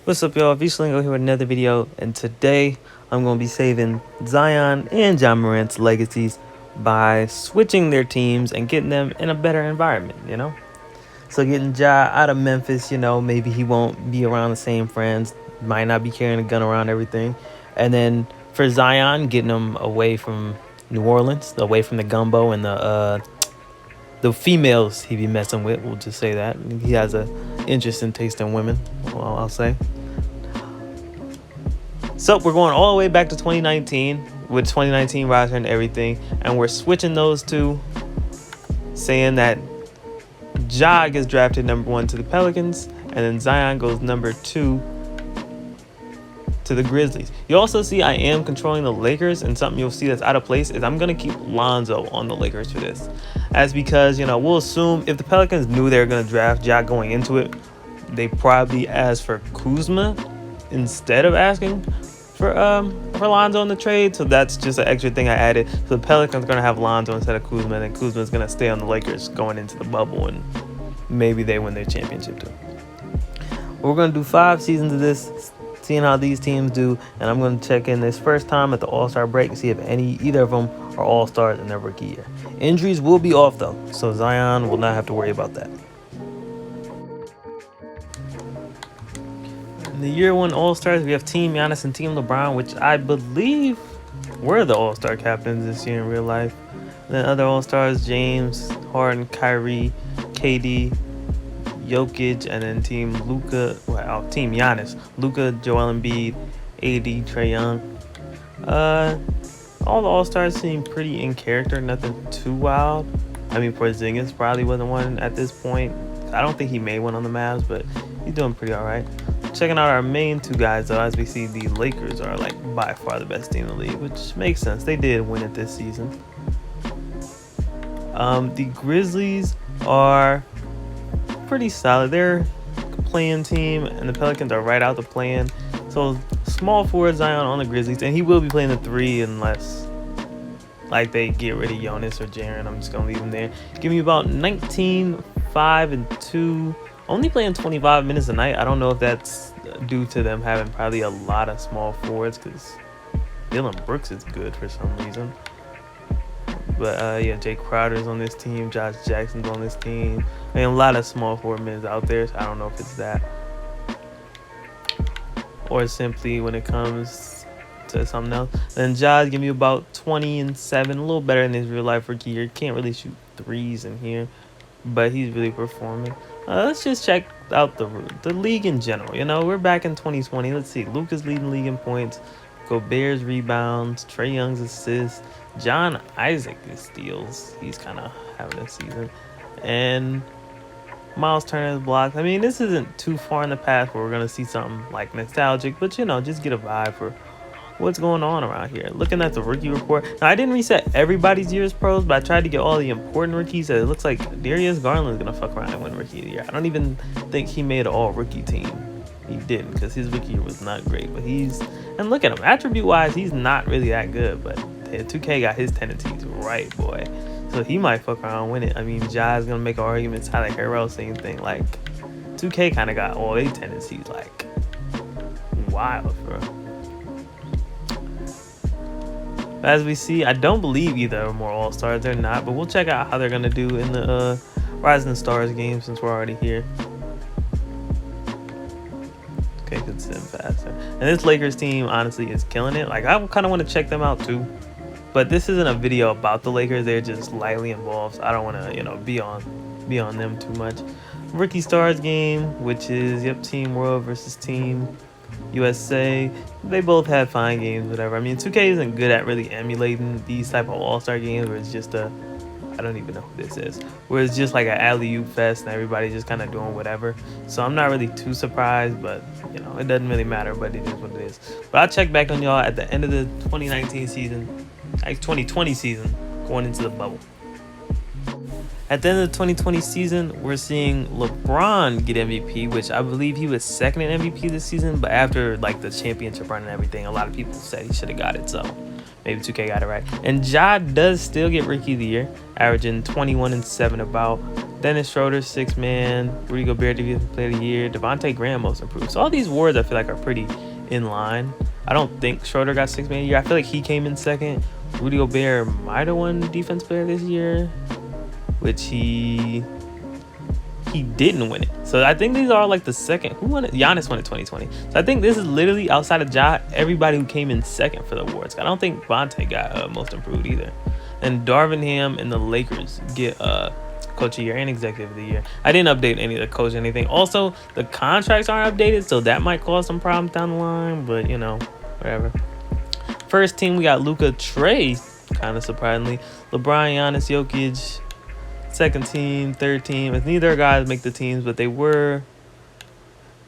What's up, y'all? Vsling here with another video, and today I'm going to be saving Zion and John Morant's legacies by switching their teams and getting them in a better environment. So getting Ja out of Memphis, maybe he won't be around the same friends, might not be carrying a gun around everything. And then for Zion, getting him away from New Orleans, away from the gumbo and the females he be messing with. We'll just say that. He has a interesting taste in women, well, I'll say. So we're going all the way back to 2019 with 2019 roster and everything, and we're switching those two, saying that Ja gets drafted number 1 to the Pelicans, and then Zion goes number 2 to the Grizzlies. You also see I am controlling the Lakers, and something you'll see that's out of place is I'm going to keep Lonzo on the Lakers for this. As because, we'll assume if the Pelicans knew they were going to draft Ja going into it, they probably asked for Kuzma instead of asking for Lonzo in the trade. So that's just an extra thing I added. So the Pelicans are going to have Lonzo instead of Kuzma, and then Kuzma's going to stay on the Lakers going into the bubble, and maybe they win their championship too. We're going to do 5 seasons of this, seeing how these teams do, and I'm going to check in this first time at the All-Star break and see if either of them are All-Stars in their rookie year. Injuries will be off though, so Zion will not have to worry about that. In the year 1 All-Stars, we have Team Giannis and Team LeBron, which I believe were the All-Star captains this year in real life. And then other All-Stars, James, Harden, Kyrie, KD, Jokic, and then Team Giannis, Luka, Joel Embiid, AD, Trae Young. All the All-Stars seem pretty in character, nothing too wild. I mean, Porzingis probably wasn't one at this point. I don't think he made one on the Mavs, but he's doing pretty all right. Checking out our main 2 guys, though, as we see the Lakers are by far the best team in the league, which makes sense. They did win it this season. The Grizzlies are pretty solid. They're a play-in team, and the Pelicans are right out the play-in. So small forward Zion on the Grizzlies, and he will be playing the 3 unless they get rid of Jonas or Jaren. I'm just gonna leave him there. Give me about 19, 5, and 2. Only playing 25 minutes a night. I don't know if that's due to them having probably a lot of small forwards, because Dylan Brooks is good for some reason. But yeah, Jake Crowder's on this team. Josh Jackson's on this team. I mean, a lot of small forward minutes out there, so I don't know if it's that, or simply when it comes to something else. Then Josh give me about 20 and 7, a little better in his real life rookie year. Can't really shoot threes in here, but he's really performing. Let's just check out the league in general. We're back in 2020. Let's see. Luka's leading the league in points. Gobert's rebounds. Trae Young's assists. John Isaac is steals. He's kind of having a season. And Miles Turner's blocks. I mean, this isn't too far in the past where we're going to see something nostalgic, but just get a vibe for what's going on around here. Looking at the rookie report. Now, I didn't reset everybody's year's pros, but I tried to get all the important rookies. It looks like Darius Garland's going to fuck around and win rookie of the year. I don't even think he made an all-rookie team. He didn't, because his rookie year was not great. But and look at him. Attribute-wise, he's not really that good, but 2K got his tendencies right, boy. So he might fuck around and win it. I mean, Ja's going to make arguments, Tyler Herro, same thing. 2K kind of got all their tendencies, wild, bro. As we see, I don't believe either are more All-Stars. They're not, but we'll check out how they're going to do in the Rising Stars game since we're already here. Okay, could send faster. And this Lakers team, honestly, is killing it. I kind of want to check them out, too. But this isn't a video about the Lakers. They're just lightly involved. So I don't want to, be on them too much. Rookie Stars game, which is, Team World versus Team USA. They both had fine games, whatever. I mean, 2K isn't good at really emulating these type of All-Star games where it's just I don't even know who this is, where it's just an alley-oop fest and everybody's just kind of doing whatever. So I'm not really too surprised, but it doesn't really matter, but it is what it is. But I'll check back on y'all at the end of the 2019 season, 2020 season, going into the bubble. At the end of the 2020 season, we're seeing LeBron get MVP, which I believe he was second in MVP this season. But after the championship run and everything, a lot of people said he should have got it. So maybe 2K got it right. And Ja does still get Rookie of the Year, averaging 21 and 7 about. Dennis Schroeder, 6-man. Rudy Gobert, defensive player of the year. Devontae Graham, most improved. So all these awards I feel like are pretty in line. I don't think Schroeder got 6-man of the year. I feel like he came in second. Rudy Gobert might have won defense player this year, which he didn't win it. So I think these are like the second. Who won it? Giannis won it 2020. So I think this is literally outside of Ja, everybody who came in second for the awards. I don't think Vontae got most improved either. And Darvin Ham and the Lakers get coach of the year and executive of the year. I didn't update any of the coach or anything. Also, the contracts aren't updated, so that might cause some problems down the line, but you know, whatever. First team, we got Luka, Trey, kind of surprisingly. LeBron, Giannis, Jokic. Second team, third team. If neither guys make the teams, but they were.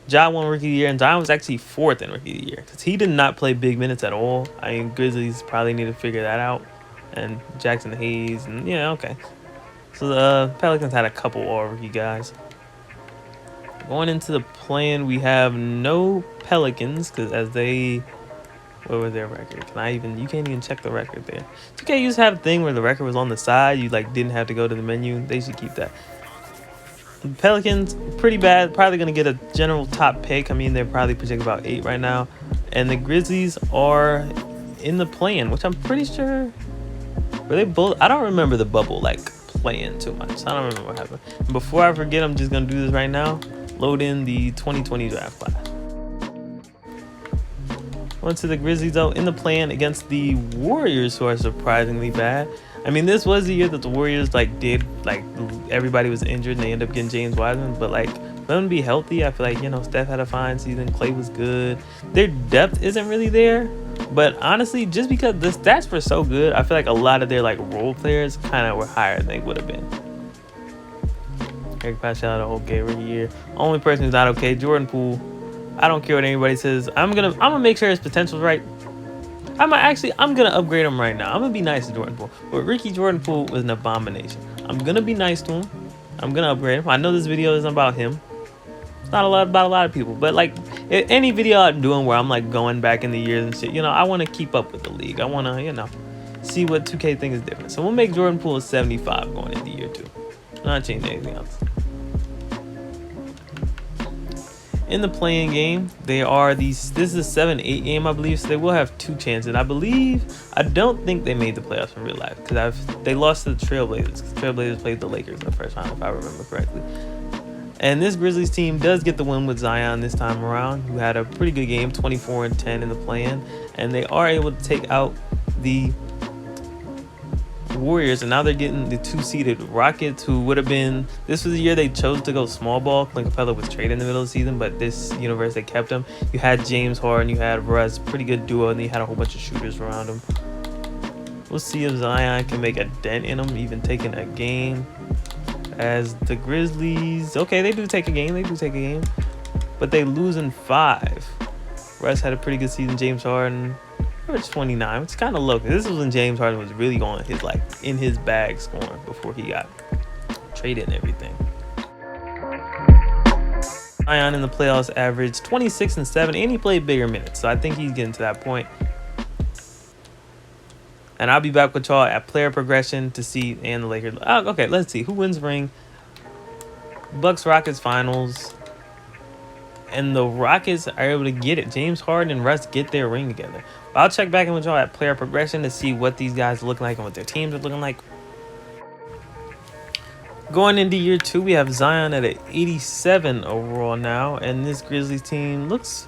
Ja won Rookie of the Year, and Zion was actually fourth in Rookie of the Year because he did not play big minutes at all. I mean, Grizzlies probably need to figure that out. And Jackson Hayes, and yeah, okay. So the Pelicans had a couple all-rookie guys. Going into the play-in, we have no Pelicans because as they. What was their record? You can't even check the record there. You can't just have a thing where the record was on the side. You like didn't have to go to the menu. They should keep that. The Pelicans, pretty bad. Probably going to get a general top pick. I mean, they're probably projected about 8 right now. And the Grizzlies are in the play-in, which I'm pretty sure. Were they both? I don't remember the bubble like playing too much. I don't remember what happened. And before I forget, I'm just going to do this right now. Load in the 2020 draft class. Went to the Grizzlies, though, in the play-in against the Warriors, who are surprisingly bad. I mean, this was the year that the Warriors, everybody was injured, and they ended up getting James Wiseman. But, for them to be healthy, I feel like, Steph had a fine season. Clay was good. Their depth isn't really there. But, honestly, just because the stats were so good, I feel like a lot of their, role players kind of were higher than they would have been. Eric Pascal, okay, rookie year. Only person who's not okay, Jordan Poole. I don't care what anybody says. I'm gonna make sure his potential's right. I'm gonna upgrade him right now. I'm gonna be nice to Jordan Poole. But Ricky Jordan Poole was an abomination. I'm gonna be nice to him. I'm gonna upgrade him. I know this video isn't about him. It's not about a lot of people. But any video I'm doing where I'm going back in the years and shit, I want to keep up with the league. I want to, see what 2K thinks is different. So we'll make Jordan Poole a 75 going into year 2. Not change anything else. In the play-in game, this is a 7-8 game, I believe, so they will have 2 chances. I don't think they made the playoffs in real life because they lost to the Trailblazers. Trailblazers played the Lakers in the first round, if I remember correctly. And this Grizzlies team does get the win with Zion this time around, who had a pretty good game, 24-10 in the play-in, and they are able to take out the Warriors, and now they're getting the 2-seeded Rockets, who would have been. This was the year they chose to go small ball. Clint Capella was traded in the middle of the season, but this universe they kept him. You had James Harden, you had Russ, pretty good duo, and you had a whole bunch of shooters around him. We'll see if Zion can make a dent in them, even taking a game. As the Grizzlies, okay, they do take a game, but they lose in 5. Russ had a pretty good season. James Harden. 29, which is kind of low. This was when James Harden was really going his in his bag scoring before he got traded and everything. Zion in the playoffs averaged 26 and 7, and he played bigger minutes, so I think he's getting to that point. And I'll be back with y'all at player progression to see and the Lakers. Okay, let's see who wins the ring. Bucks Rockets finals. And the Rockets are able to get it. James Harden and Russ get their ring together. But I'll check back in with y'all at player progression to see what these guys look like and what their teams are looking like. Going into year 2, we have Zion at an 87 overall now. And this Grizzlies team looks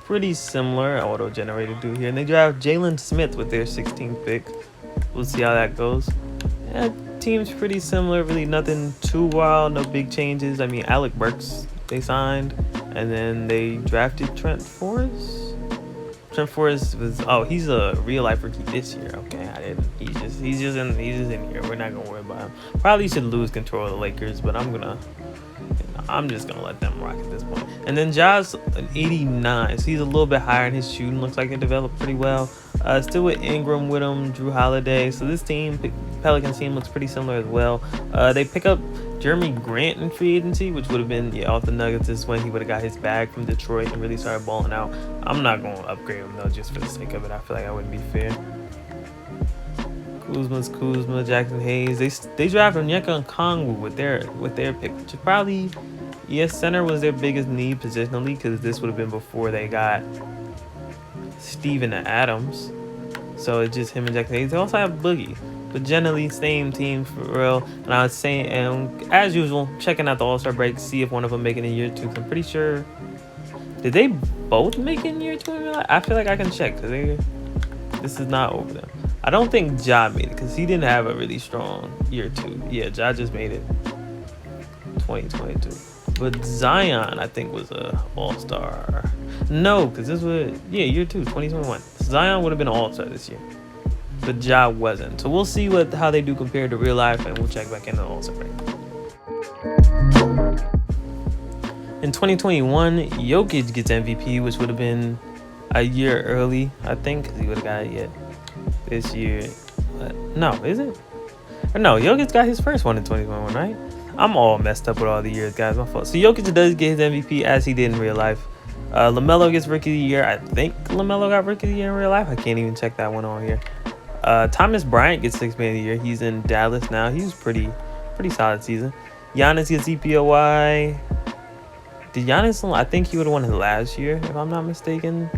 pretty similar. Auto-generated dude here. And they draft Jalen Smith with their 16th pick. We'll see how that goes. Yeah, team's pretty similar. Really nothing too wild. No big changes. I mean, Alec Burks they signed. And then they drafted Trent Forrest. Trent Forrest was he's a real life rookie this year. Okay, I didn't. He's just in here. We're not gonna worry about him. Probably should lose control of the Lakers, but I'm just gonna let them rock at this point. And then Ja's an 89, so he's a little bit higher in his shooting. Looks like it developed pretty well. Still with Ingram with him, Drew Holiday. So this team, Pelicans team, looks pretty similar as well. They pick up Jeremy Grant in free agency, which would have been off the Nuggets. This is when he would have got his bag from Detroit and really started balling out. I'm not going to upgrade him though, just for the sake of it. I feel like I wouldn't be fair. Kuzma's Kuzma, Jackson Hayes. They drafted Onyeka Okongwu with their pick, which is probably, yes, center was their biggest need positionally because this would have been before they got Steven Adams. So it's just him and Jackson Hayes. They also have Boogie, but generally same team for real. And I was saying, and as usual, checking out the All-Star break, see if one of them make it in year 2. I'm pretty sure. Did they both make it in year 2? I feel like I can check because this is not over them. I don't think Ja made it because he didn't have a really strong year 2. Yeah, Ja just made it 2022. But Zion, I think, was a All-Star. No, because this was, year 2, 2021. Zion would have been an All-Star this year. But Ja wasn't. So we'll see how they do compared to real life, and we'll check back in the All-Star break. In 2021, Jokic gets MVP, which would have been a year early, I think, because he would have got it this year. No, is it? Or no, Jokic got his first one in 2021, right? I'm all messed up with all the years, guys. My fault. So Jokic does get his MVP as he did in real life. LaMelo gets Rookie of the Year. I think LaMelo got Rookie of the Year in real life. I can't even check that one on here. Thomas Bryant gets Sixth Man of the Year. He's in Dallas now. He was pretty solid season. Giannis gets EPOY. Did Giannis? I think he would have won it last year, if I'm not mistaken.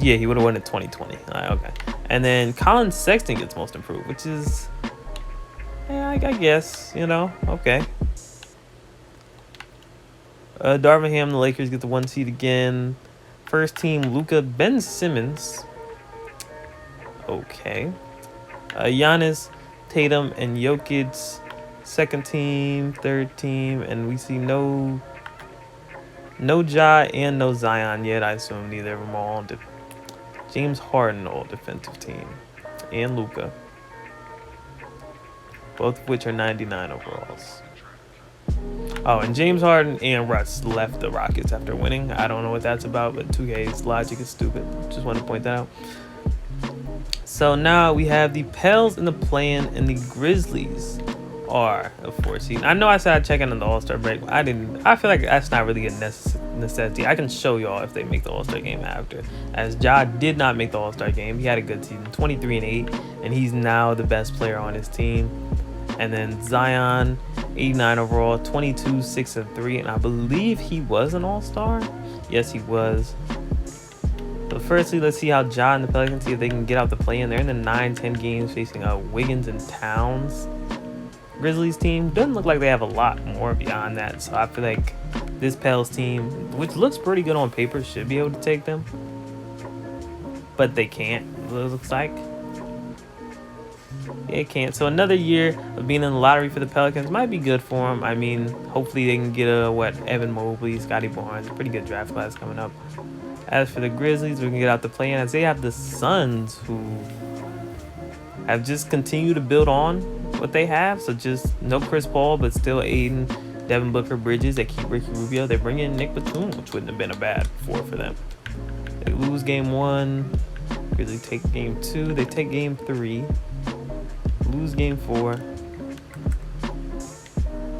Yeah, he would have won it 2020. Okay. And then Colin Sexton gets Most Improved, which is, yeah, I guess, okay. Darvin Ham, the Lakers get the 1 seed again. First team, Luka, Ben Simmons. Okay. Giannis, Tatum, and Jokic. Second team, third team, and we see no Ja and no Zion yet. I assume neither of them are all James Harden, all defensive team, and Luka. Both of which are 99 overalls. Oh, and James Harden and Russ left the Rockets after winning. I don't know what that's about, but 2K's logic is stupid. Just want to point that out. So now we have the Pels in the play-in, and the Grizzlies are a 4 seed. I know I said I'd check in on the All-Star break, but I didn't. I feel like that's not really a necessity. I can show y'all if they make the All-Star game after. As Ja did not make the All-Star game. He had a good season, 23-8, and he's now the best player on his team. And then Zion, 89 overall, 22, 6, and 3. And I believe he was an All-Star. Yes, he was. So firstly, let's see how Ja and the Pelicans, see if they can get out the play-in. They're in the 9-10 games facing Wiggins and Towns. Grizzlies team doesn't look like they have a lot more beyond that. So I feel like this Pels team, which looks pretty good on paper, should be able to take them. But they can't, it looks like. Yeah, it can't. So another year of being in the lottery for the Pelicans might be good for them. I mean, hopefully they can get Evan Mobley, Scotty Barnes, pretty good draft class coming up. As for the Grizzlies, we can get out the play-in as they have the Suns, who have just continued to build on what they have. So just no Chris Paul, but still Aiden, Devin Booker, Bridges. They keep Ricky Rubio. They bring in Nick Batum, which wouldn't have been a bad 4 for them. They lose game 1. Grizzlies take game 2. They take game 3. Lose game 4.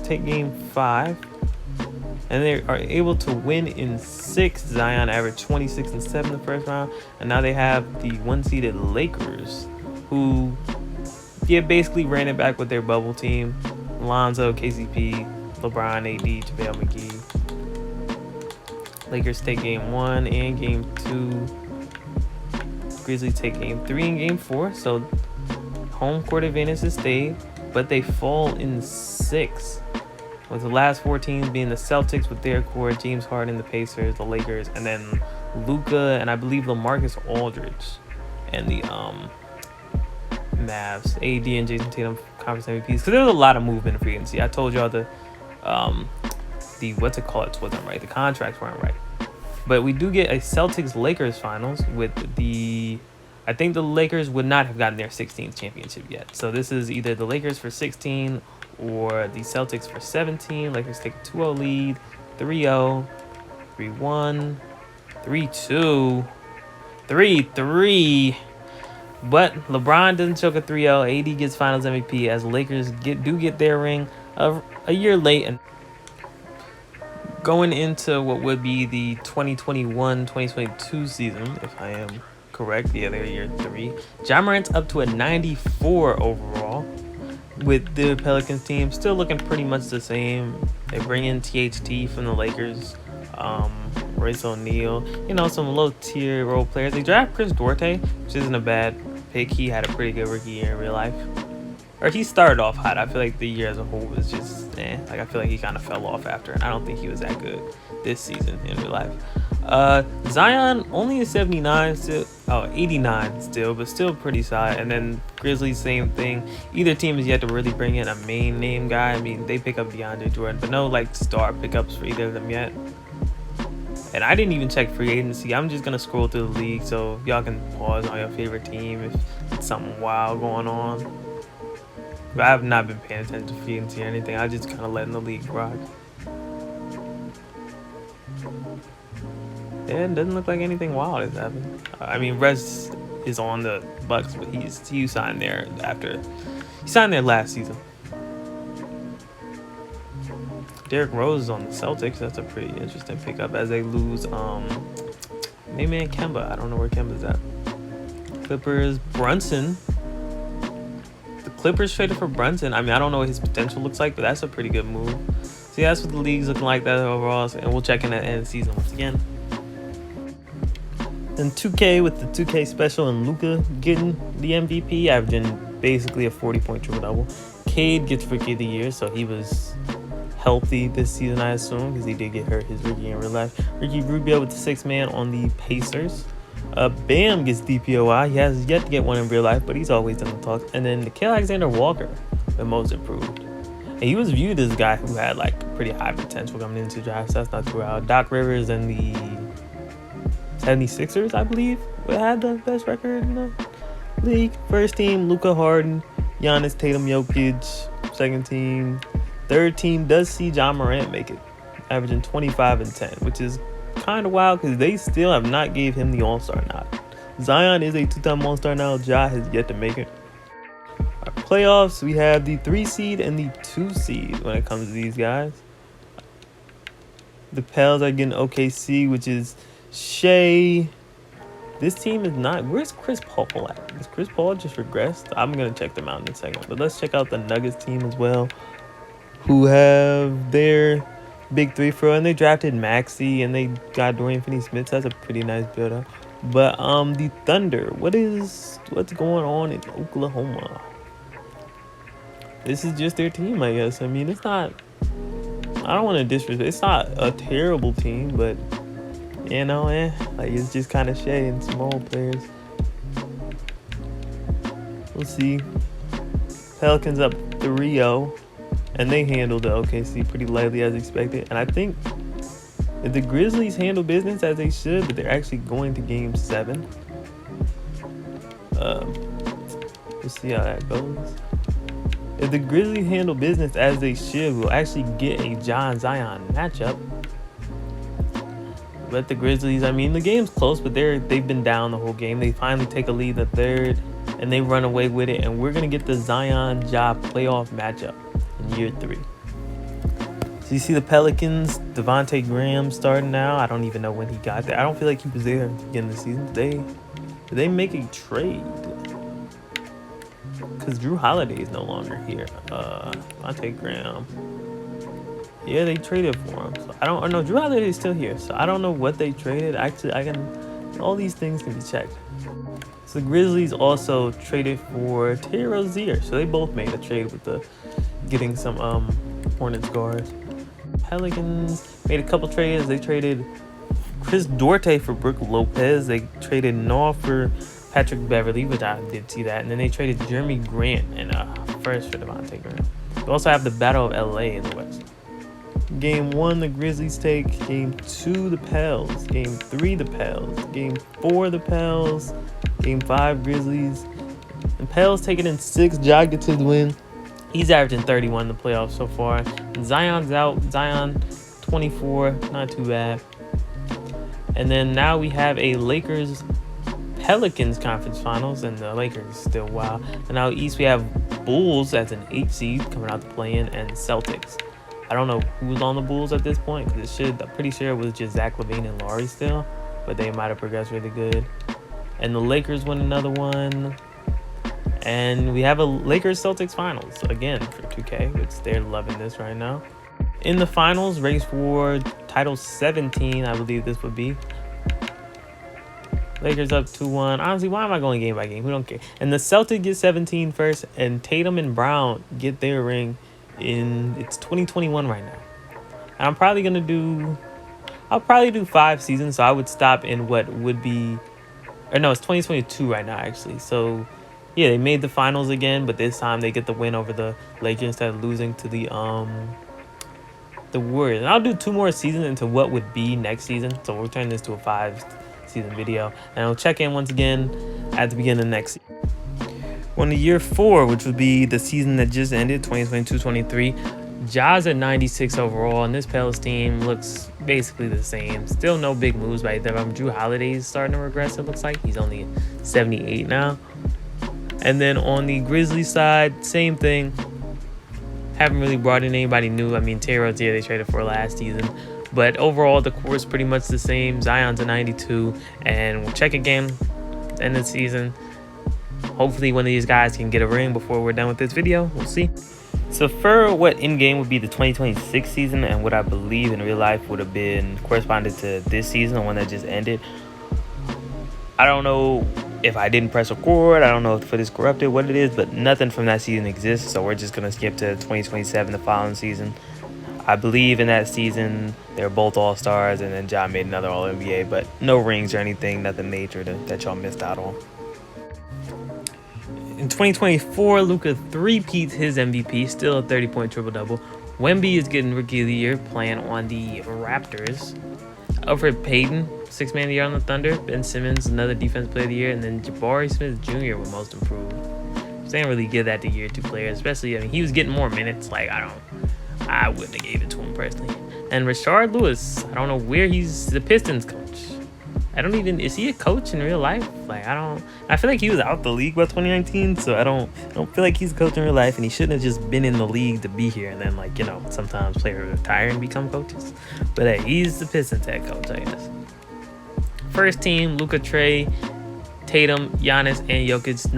Take game 5. And they are able to win in 6. Zion averaged 26 and 7 the first round. And now they have the 1-seeded Lakers, who basically ran it back with their bubble team. Lonzo, KCP, LeBron, AD, JaVale McGee. Lakers take game 1 and game 2. Grizzlies take game 3 and game 4. So home court advantage has stayed, but they fall in 6. With the last 4 teams being the Celtics with their core, James Harden, the Pacers, the Lakers, and then Luka and I believe LaMarcus Aldridge and the Mavs, AD and Jason Tatum conference MVPs. Because there was a lot of movement in free agency. I told y'all the what's it called? It wasn't right. The contracts weren't right. But we do get a Celtics-Lakers finals with I think the Lakers would not have gotten their 16th championship yet. So this is either the Lakers for 16 or the Celtics for 17. Lakers take a 2-0 lead, 3-0, 3-1, 3-2, 3-3. But LeBron doesn't choke a 3-0. AD gets Finals MVP as the Lakers get their ring a year late. And going into what would be the 2021-2022 season, if I am correct. Yeah, they're year 3. Ja Morant's up to a 94 overall. With the Pelicans team still looking pretty much the same. They bring in THT from the Lakers, Royce O'Neal, some low tier role players. They draft Chris Duarte, which isn't a bad pick. He had a pretty good rookie year in real life. Or he started off hot. I feel like the year as a whole was just Like I feel like he kind of fell off after, and I don't think he was that good this season in real life. Zion only a 79 still, 89 still, but still pretty solid. And then Grizzlies, same thing. Either team has yet to really bring in a main name guy. I mean, they pick up DeAndre Jordan, but no star pickups for either of them yet. And I didn't even check free agency. I'm just gonna scroll through the league so y'all can pause on your favorite team if it's something wild going on. But I have not been paying attention to free agency or anything. I just kind of letting the league rock. And it doesn't look like anything wild has happened. I mean, Rez is on the Bucks, but he signed there after he signed there last season. Derrick Rose is on the Celtics. That's a pretty interesting pickup as they lose main man Kemba. I don't know where Kemba's at. Clippers, Brunson. The Clippers traded for Brunson. I mean, I don't know what his potential looks like, but that's a pretty good move. So yeah, that's what the league's looking like that overall. And we'll check in at the end of the season once again. Then 2K with the 2K special and Luka getting the MVP, averaging basically a 40-point triple-double. Cade gets Rookie of the Year, so he was healthy this season, I assume, because he did get hurt his rookie in real life. Ricky Rubio with the 6th man on the Pacers. Bam gets DPOI. He has yet to get one in real life, but he's always in the talk. And then Nickeil Alexander-Walker, the most improved. And he was viewed as a guy who had pretty high potential coming into draft, so that's not too wild. Doc Rivers and the 76ers, I believe, had the best record in the league. First team, Luka Harden, Giannis, Tatum, Jokic. Second team. Third team does see Ja Morant make it, averaging 25 and 10, which is kind of wild because they still have not gave him the All-Star nod. Zion is a 2-time All-Star now. Ja has yet to make it. Our playoffs, we have the 3 seed and the 2 seed when it comes to these guys. The Pels are getting OKC, which is Shea. This team is not. Where's Chris Paul at? Is Chris Paul just regressed? I'm going to check them out in a second. But let's check out the Nuggets team as well, who have their big 3 for, and they drafted Maxey and they got Dorian Finney-Smith. So that's a pretty nice build-up. But the Thunder, what's going on in Oklahoma? This is just their team, I guess. I mean, it's not. I don't want to disrespect. It's not a terrible team, but it's just kind of Shea and small players. We'll see. Pelicans up 3-0, and they handled the OKC pretty lightly as expected. And I think if the Grizzlies handle business as they should, but they're actually going to Game 7. We'll see how that goes. If the Grizzlies handle business as they should, we'll actually get a John Zion matchup. But the Grizzlies, I mean, the game's close, but they've been down the whole game. They finally take a lead in the third, and they run away with it. And we're going to get the Zion-Ja playoff matchup in year 3. So you see the Pelicans, Devontae Graham starting now. I don't even know when he got there. I don't feel like he was there at the beginning of the season. Did they make a trade? Because Drew Holiday is no longer here. Devontae Graham. Yeah, they traded for him. So I don't know. Drew Holiday is still here, so I don't know what they traded. Actually, all these things can be checked. So the Grizzlies also traded for Terry Rozier. So they both made a trade with getting some Hornets guards. Pelicans made a couple trades. They traded Chris Duarte for Brook Lopez. They traded Noah for Patrick Beverly, which I did see that. And then they traded Jeremy Grant and first for Devontae Graham. We also have the Battle of LA in the West. Game 1, the Grizzlies take. Game 2, the Pels. Game 3, the Pels. Game 4, the Pels. Game 5, Grizzlies. The Pels take it in 6. Ja gets his win. He's averaging 31 in the playoffs so far. And Zion's out. Zion, 24. Not too bad. And then now we have a Lakers-Pelicans conference finals. And the Lakers still wow. And now East we have Bulls as an 8 seed coming out to play in. And Celtics. I don't know who's on the Bulls at this point, because I'm pretty sure it was just Zach LaVine and Laurie still, but they might have progressed really good. And the Lakers win another one. And we have a Lakers-Celtics finals again for 2K, which they're loving this right now. In the finals, race for title 17, I believe this would be. Lakers up 2-1. Honestly, why am I going game by game? We don't care. And the Celtics get 17 first, and Tatum and Brown get their ring it's 2021 right now. And I'll probably do 5 seasons, so I would stop in what would be, or no, it's 2022 right now, actually. So, yeah, they made the finals again, but this time they get the win over the Lakers instead of losing to the Warriors. And I'll do 2 more seasons into what would be next season. So we'll turn this to a 5-season video, and I'll check in once again at the beginning of next season. On the year 4, which would be the season that just ended, 2022-23, Ja's at 96 overall, and this Pels team looks basically the same. Still no big moves by either of them. Drew Holiday's starting to regress, it looks like. He's only 78 now. And then on the Grizzlies side, same thing. Haven't really brought in anybody new. I mean, Terry Rozier they traded for last season. But overall, the core is pretty much the same. Zion's a 92. And we'll check again end of the season. Hopefully one of these guys can get a ring before we're done with this video. We'll see. So for what in-game would be the 2026 season and what I believe in real life would have been corresponded to this season, the one that just ended, I don't know if I didn't press record. I don't know if the footage is corrupted, what it is, but nothing from that season exists. So we're just going to skip to 2027, the following season. I believe in that season, they were both All-Stars, and then Ja made another All-NBA, but no rings or anything, nothing major that y'all missed out on. In 2024, Luka three-peats his MVP, still a 30-point triple-double. Wemby is getting Rookie of the Year, playing on the Raptors. Alfred Payton, 6th Man of the Year on the Thunder. Ben Simmons, another Defensive Player of the Year. And then Jabari Smith Jr. was Most Improved. So they didn't really give that to year 2 players, especially, I mean, he was getting more minutes. Like, I wouldn't have gave it to him personally. And Rashard Lewis, I don't know where he's the Pistons coach. Is he a coach in real life? Like, I feel like he was out the league by 2019, so I don't feel like he's a coach in real life, and he shouldn't have just been in the league to be here and then, like, you know, sometimes players retire and become coaches. But hey, he's the Pistons head coach, I guess. First team, Luka, Trey, Tatum, Giannis, and Jokic.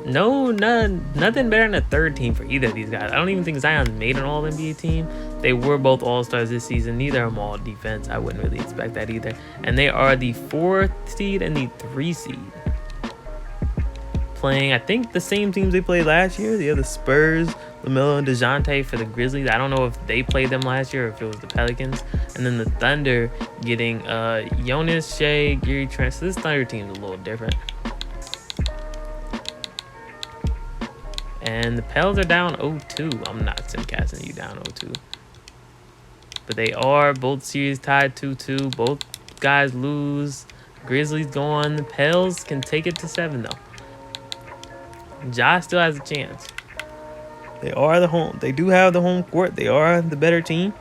Nothing better than a third team for either of these guys. I don't even think Zion's made an All-NBA team. They were both All-Stars this season. Neither of them all defense. I wouldn't really expect that either. And they are the 4th seed and the 3 seed. Playing, I think, the same teams they played last year. They have the Spurs, LaMelo, and DeJounte for the Grizzlies. I don't know if they played them last year or if it was the Pelicans. And then the Thunder getting Jonas, Shea, Gary Trent. So this Thunder team is a little different. And the Pels are down 0-2. I'm not simcasting you down 0-2. But they are both series tied 2-2. Both guys lose. Grizzlies go on. The Pels can take it to 7 though. Ja still has a chance. They do have the home court. They are the better team.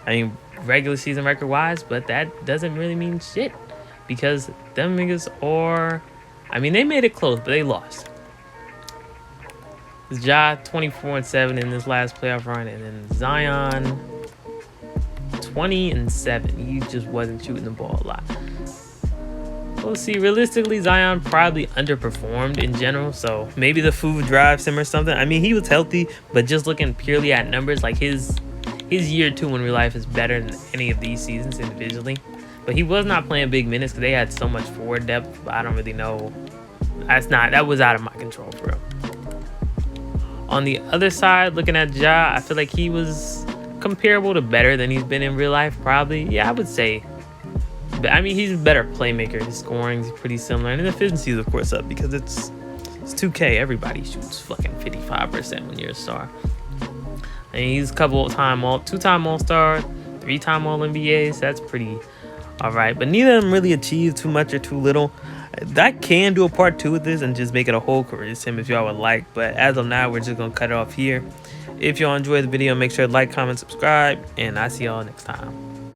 I mean, regular season record wise, but that doesn't really mean shit. Because them niggas they made it close, but they lost. Ja 24-7 in this last playoff run, and then Zion 20-7. He just wasn't shooting the ball a lot. We'll see. Realistically, Zion probably underperformed in general, so maybe the food drives him or something. I mean, he was healthy, but just looking purely at numbers, like his year 2 in real life is better than any of these seasons individually. But he was not playing big minutes because they had so much forward depth. But I don't really know. That was out of my control for real. On the other side, looking at Ja, I feel like he was comparable to better than he's been in real life, probably. Yeah, I would say. But I mean, he's a better playmaker. His scoring is pretty similar. And the efficiency is, of course, up because it's 2K. Everybody shoots fucking 55% when you're a star. I mean, he's a two-time All-Star, 3-time All-NBA. So that's pretty all right. But neither of them really achieved too much or too little. I can do a part 2 of this and just make it a whole career sim if y'all would like. But as of now, we're just going to cut it off here. If y'all enjoyed the video, make sure to like, comment, subscribe. And I'll see y'all next time.